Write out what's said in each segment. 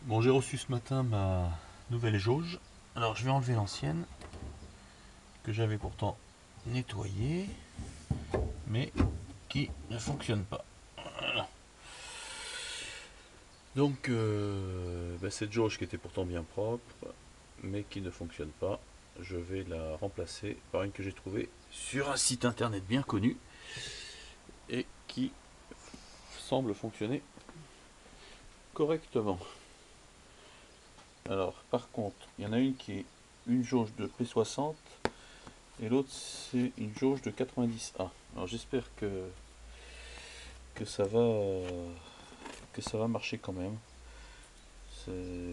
Bon, j'ai reçu ce matin ma nouvelle jauge. Alors, je vais enlever l'ancienne, que j'avais pourtant nettoyée, mais qui ne fonctionne pas. Voilà. Donc, cette jauge qui était pourtant bien propre, mais qui ne fonctionne pas, je vais la remplacer par une que j'ai trouvée sur un site internet bien connu et qui semble fonctionner correctement. Alors, par contre, il y en a une qui est une jauge de P60 et l'autre c'est une jauge de 90A. Alors j'espère que ça va que ça va marcher quand même.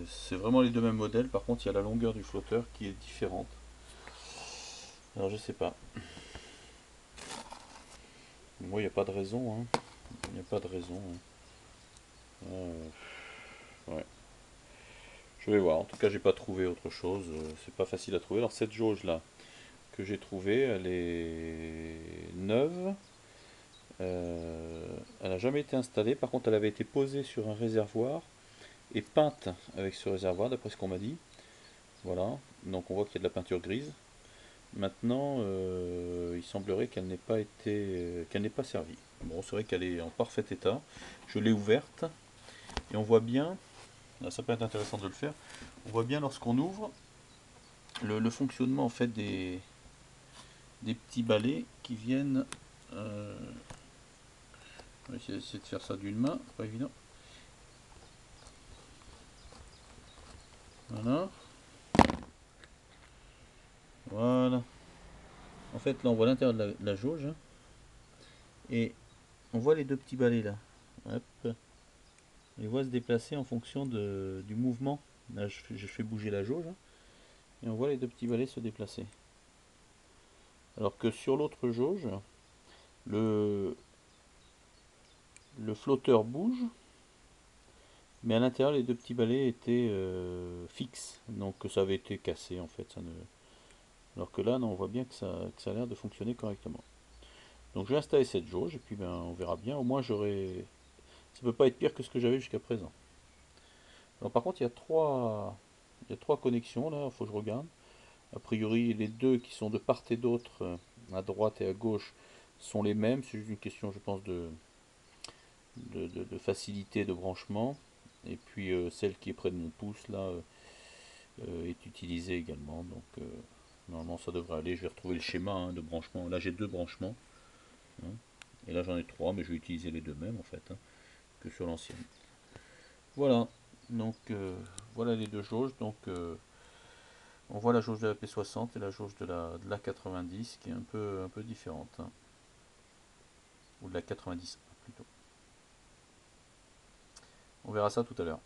C'est vraiment les deux mêmes modèles. Par contre, il y a la longueur du flotteur qui est différente. Alors je sais pas. Moi, il n'y a pas de raison. Hein. Il n'y a pas de raison. Hein. Ouais. Je vais voir. En tout cas, j'ai pas trouvé autre chose. C'est pas facile à trouver. Alors cette jauge là que j'ai trouvée, elle est neuve. Elle n'a jamais été installée. Par contre, elle avait été posée sur un réservoir et peinte avec ce réservoir, d'après ce qu'on m'a dit. Voilà. Donc on voit qu'il y a de la peinture grise. Maintenant, il semblerait qu'elle n'ait pas servi. Bon, c'est vrai qu'elle est en parfait état. Je l'ai ouverte et on voit bien. Là, ça peut être intéressant de le faire. On voit bien lorsqu'on ouvre le fonctionnement en fait des petits balais qui viennent. On va essayer de faire ça d'une main, c'est pas évident. Voilà. Voilà. En fait, là, on voit l'intérieur de la jauge. Hein, et on voit les deux petits balais là. Hop. On les voit se déplacer en fonction du mouvement. Là, je fais bouger la jauge. Hein, et on voit les deux petits balais se déplacer. Alors que sur l'autre jauge, le, le flotteur bouge. Mais à l'intérieur, les deux petits balais étaient fixes. Donc ça avait été cassé en fait. Ça ne... Alors que là, non, on voit bien que ça a l'air de fonctionner correctement. Donc je vais installer cette jauge et puis ben, on verra bien. Au moins j'aurai. Ça peut pas être pire que ce que j'avais jusqu'à présent. Alors par contre il y a trois connexions là, il faut que je regarde. A priori les deux qui sont de part et d'autre, à droite et à gauche, sont les mêmes. C'est juste une question je pense de facilité de branchement. Et puis celle qui est près de mon pouce là est utilisée également. Donc normalement ça devrait aller. Je vais retrouver le schéma hein, de branchement. Là j'ai deux branchements. Hein. Et là j'en ai trois, mais je vais utiliser les deux mêmes en fait. Hein, que sur l'ancienne. Voilà, donc voilà les deux jauges. Donc on voit la jauge de la P60 et la jauge de la 90 qui est un peu différente. Hein. Ou de la 90 plutôt. On verra ça tout à l'heure.